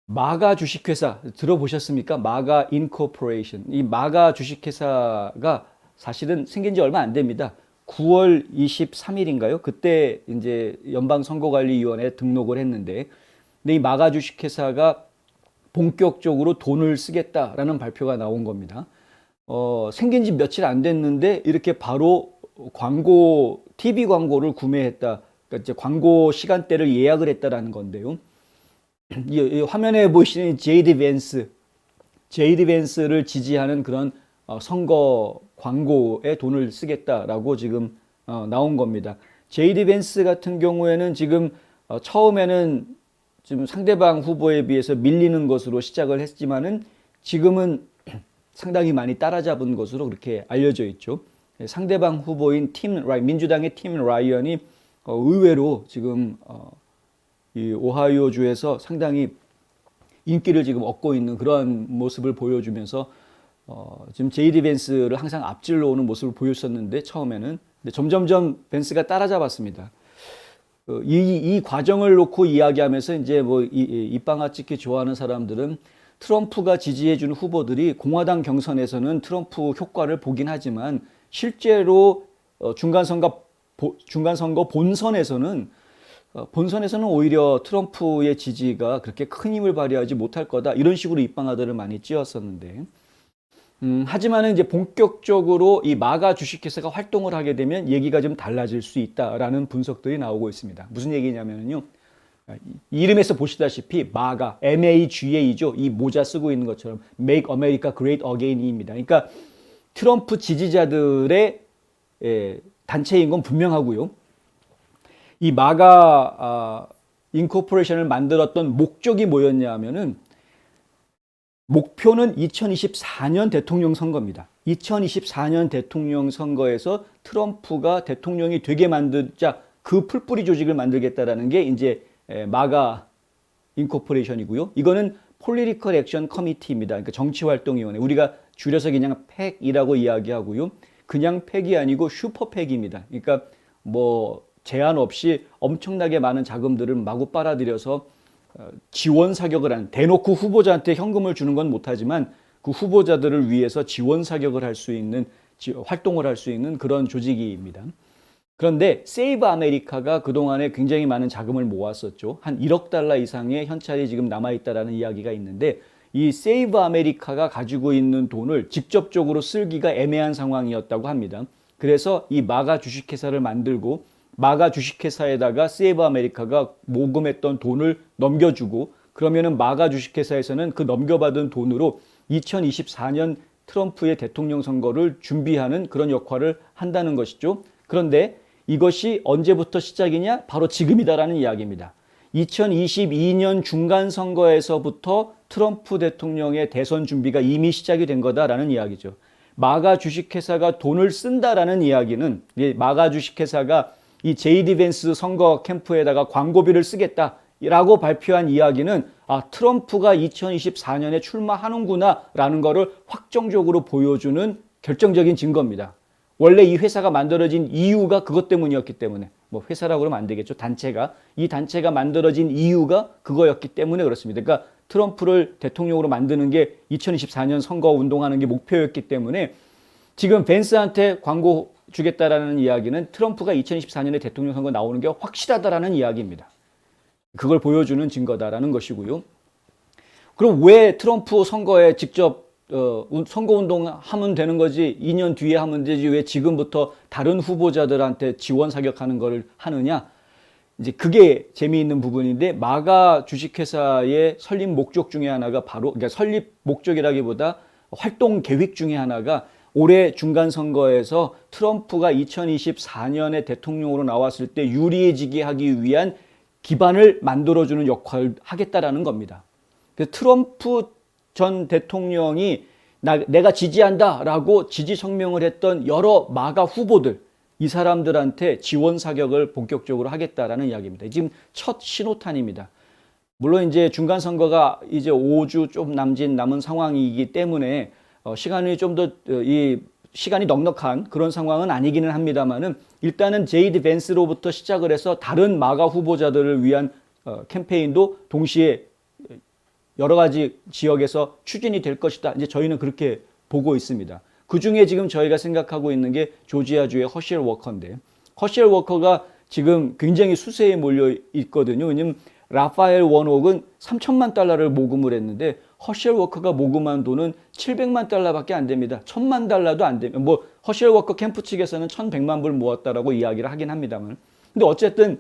마가 주식회사 들어보셨습니까? 마가 인코퍼레이션. 이 마가 주식회사가 사실은 생긴 지 얼마 안 됩니다. 9월 23일인가요? 그때 이제 연방선거관리위원회에 등록을 했는데, 근데 이 마가 주식회사가 본격적으로 돈을 쓰겠다라는 발표가 나온 겁니다. 생긴 지 며칠 안 됐는데 이렇게 바로 TV 광고를 구매했다. 그러니까 이제 광고 시간대를 예약을 했다라는 건데요. 이 화면에 보시는 제이디 벤스를 지지하는 그런 선거 광고에 돈을 쓰겠다라고 지금 나온 겁니다. 제이디 벤스 같은 경우에는 지금 처음에는 지금 상대방 후보에 비해서 밀리는 것으로 시작을 했지만은 지금은 상당히 많이 따라잡은 것으로 그렇게 알려져 있죠. 상대방 후보인 민주당의 팀 라이언이 의외로 지금 이 오하이오주에서 상당히 인기를 지금 얻고 있는 그런 모습을 보여주면서 지금 제이디 벤스를 항상 앞질러 오는 모습을 보였었는데 처음에는 근데 점점점 벤스가 따라잡았습니다. 이 과정을 놓고 이야기하면서 이제 뭐 입방아 찍기 좋아하는 사람들은 트럼프가 지지해주는 후보들이 공화당 경선에서는 트럼프 효과를 보긴 하지만 실제로 중간선거 본선에서는 오히려 트럼프의 지지가 그렇게 큰 힘을 발휘하지 못할 거다. 이런 식으로 입방아들을 많이 찧었었는데. 하지만은 이제 본격적으로 이 마가 주식회사가 활동을 하게 되면 얘기가 좀 달라질 수 있다라는 분석들이 나오고 있습니다. 무슨 얘기냐면요. 이름에서 보시다시피 마가, MAGA죠. 이 모자 쓰고 있는 것처럼 Make America Great Again입니다. 그러니까 트럼프 지지자들의 단체인 건 분명하고요. 이 마가 인코퍼레이션을 만들었던 목적이 뭐였냐 하면은 목표는 2024년 대통령 선거입니다. 2024년 대통령 선거에서 트럼프가 대통령이 되게 만들자 그 풀뿌리 조직을 만들겠다라는 게 이제 마가 인코퍼레이션이고요. 이거는 폴리티컬 액션 커미티입니다. 그러니까 정치활동위원회. 우리가 줄여서 그냥 팩이라고 이야기하고요. 그냥 팩이 아니고 슈퍼팩입니다. 그러니까 뭐 제한 없이 엄청나게 많은 자금들을 마구 빨아들여서 지원 사격을 하는, 대놓고 후보자한테 현금을 주는 건 못하지만 그 후보자들을 위해서 지원 사격을 할 수 있는, 활동을 할 수 있는 그런 조직입니다. 그런데 세이브 아메리카가 그동안에 굉장히 많은 자금을 모았었죠. 한 1억 달러 이상의 현찰이 지금 남아있다라는 이야기가 있는데 이 세이브 아메리카가 가지고 있는 돈을 직접적으로 쓰기가 애매한 상황이었다고 합니다. 그래서 이 마가 주식회사를 만들고 마가 주식회사에다가 세이브 아메리카가 모금했던 돈을 넘겨주고 그러면은 마가 주식회사에서는 그 넘겨받은 돈으로 2024년 트럼프의 대통령 선거를 준비하는 그런 역할을 한다는 것이죠. 그런데 이것이 언제부터 시작이냐? 바로 지금이다라는 이야기입니다. 2022년 중간선거에서부터 트럼프 대통령의 대선 준비가 이미 시작이 된 거다라는 이야기죠. 마가 주식회사가 돈을 쓴다라는 이야기는 마가 주식회사가 이 제이디 벤스 선거 캠프에다가 광고비를 쓰겠다라고 발표한 이야기는 트럼프가 2024년에 출마하는구나라는 것을 확정적으로 보여주는 결정적인 증거입니다. 원래 이 회사가 만들어진 이유가 그것 때문이었기 때문에 뭐 회사라고 그러면 안 되겠죠. 이 단체가 만들어진 이유가 그거였기 때문에 그렇습니다. 그러니까 트럼프를 대통령으로 만드는 게 2024년 선거 운동하는 게 목표였기 때문에 지금 벤스한테 광고 주겠다라는 이야기는 트럼프가 2024년에 대통령 선거 나오는 게 확실하다라는 이야기입니다. 그걸 보여주는 증거다라는 것이고요. 그럼 왜 트럼프 선거에 직접 선거운동 하면 되는 거지 2년 뒤에 하면 되지 왜 지금부터 다른 후보자들한테 지원 사격하는 걸 하느냐? 이제 그게 재미있는 부분인데 마가 주식회사의 설립 목적 중에 하나가 바로 그러니까 설립 목적이라기보다 활동 계획 중에 하나가 올해 중간선거에서 트럼프가 2024년에 대통령으로 나왔을 때 유리해지게 하기 위한 기반을 만들어주는 역할을 하겠다라는 겁니다. 그래서 트럼프 전 대통령이 내가 지지한다라고 지지 성명을 했던 여러 마가 후보들, 이 사람들한테 지원 사격을 본격적으로 하겠다라는 이야기입니다. 지금 첫 신호탄입니다. 물론 이제 중간선거가 이제 5주 좀 남은 상황이기 때문에 시간이 좀 더 시간이 넉넉한 그런 상황은 아니기는 합니다만은 일단은 제이디 벤스로부터 시작을 해서 다른 마가 후보자들을 위한 캠페인도 동시에 여러 가지 지역에서 추진이 될 것이다. 이제 저희는 그렇게 보고 있습니다. 그 중에 지금 저희가 생각하고 있는 게 조지아주의 허쉘 워커인데, 허쉘 워커가 지금 굉장히 수세에 몰려 있거든요. 왜냐면 라파엘 원옥은 3천만 달러를 모금을 했는데 허쉘 워커가 모금한 돈은 700만 달러밖에 안 됩니다. 1000만 달러도 안 됩니다. 뭐 허쉘 워커 캠프 측에서는 1100만 불 모았다라고 이야기를 하긴 합니다만, 근데 어쨌든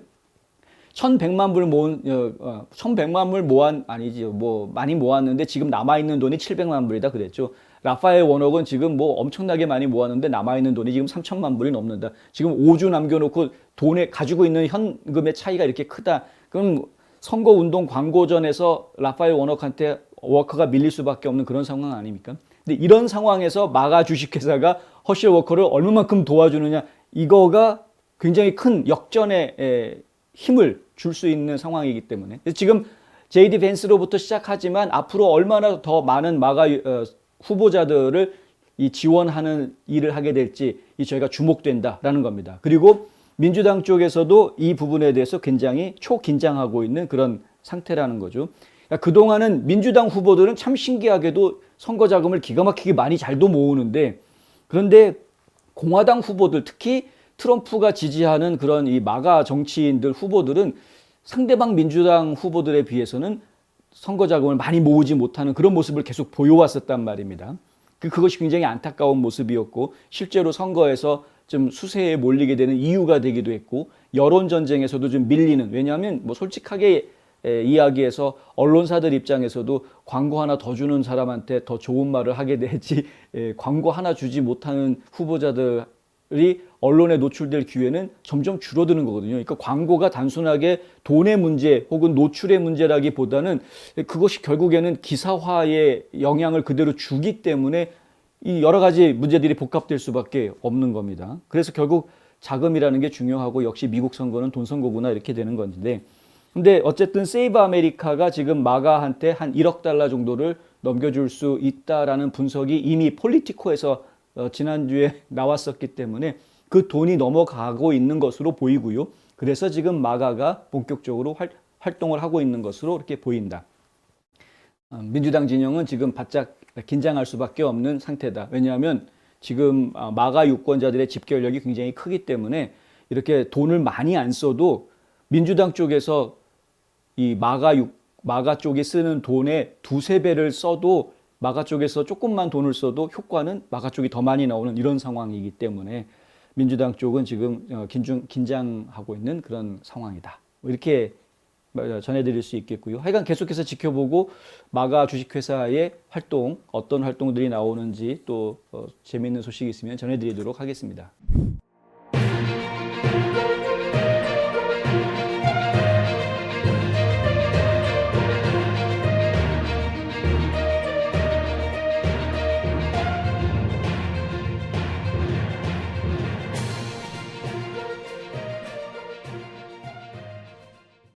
1100만 불 모은 1100만 불 모았 아니지 뭐 많이 모았는데 지금 남아 있는 돈이 700만 불이다 그랬죠. 라파엘 원옥은 지금 뭐 엄청나게 많이 모았는데 남아 있는 돈이 지금 3천만 불이 넘는다. 지금 5주 남겨놓고 돈에 가지고 있는 현금의 차이가 이렇게 크다. 그럼 선거 운동 광고전에서 라파엘 원옥한테 워커가 밀릴 수밖에 없는 그런 상황 아닙니까? 근데 이런 상황에서 마가 주식회사가 허쉘 워커를 얼마만큼 도와주느냐, 이거가 굉장히 큰 역전의 힘을 줄 수 있는 상황이기 때문에 지금 JD 벤스로부터 시작하지만 앞으로 얼마나 더 많은 마가 후보자들을 이 지원하는 일을 하게 될지 저희가 주목된다라는 겁니다. 그리고 민주당 쪽에서도 이 부분에 대해서 굉장히 초긴장하고 있는 그런 상태라는 거죠. 그러니까 그동안은 민주당 후보들은 참 신기하게도 선거 자금을 기가 막히게 많이 잘도 모으는데, 그런데 공화당 후보들, 특히 트럼프가 지지하는 그런 이 마가 정치인들 후보들은 상대방 민주당 후보들에 비해서는 선거 자금을 많이 모으지 못하는 그런 모습을 계속 보여왔었단 말입니다. 그것이 굉장히 안타까운 모습이었고, 실제로 선거에서 좀 수세에 몰리게 되는 이유가 되기도 했고, 여론 전쟁에서도 좀 밀리는, 왜냐하면 뭐 솔직하게 이야기해서 언론사들 입장에서도 광고 하나 더 주는 사람한테 더 좋은 말을 하게 되지, 광고 하나 주지 못하는 후보자들이 언론에 노출될 기회는 점점 줄어드는 거거든요. 그러니까 광고가 단순하게 돈의 문제 혹은 노출의 문제라기보다는 그것이 결국에는 기사화에 영향을 그대로 주기 때문에 이 여러 가지 문제들이 복합될 수밖에 없는 겁니다. 그래서 결국 자금이라는 게 중요하고, 역시 미국 선거는 돈 선거구나 이렇게 되는 건데, 근데 어쨌든 세이브 아메리카가 지금 마가한테 한 1억 달러 정도를 넘겨줄 수 있다라는 분석이 이미 폴리티코에서 지난주에 나왔었기 때문에 그 돈이 넘어가고 있는 것으로 보이고요. 그래서 지금 마가가 본격적으로 활동을 하고 있는 것으로 이렇게 보인다. 민주당 진영은 지금 바짝 긴장할 수밖에 없는 상태다. 왜냐하면 지금 마가 유권자들의 집결력이 굉장히 크기 때문에 이렇게 돈을 많이 안 써도 민주당 쪽에서 이 마가 쪽이 쓰는 돈의 두세 배를 써도 마가 쪽에서 조금만 돈을 써도 효과는 마가 쪽이 더 많이 나오는 이런 상황이기 때문에 민주당 쪽은 지금 긴장하고 있는 그런 상황이다. 이렇게 전해드릴 수 있겠고요. 하여간 계속해서 지켜보고 마가 주식회사의 활동, 어떤 활동들이 나오는지 또 재미있는 소식이 있으면 전해드리도록 하겠습니다.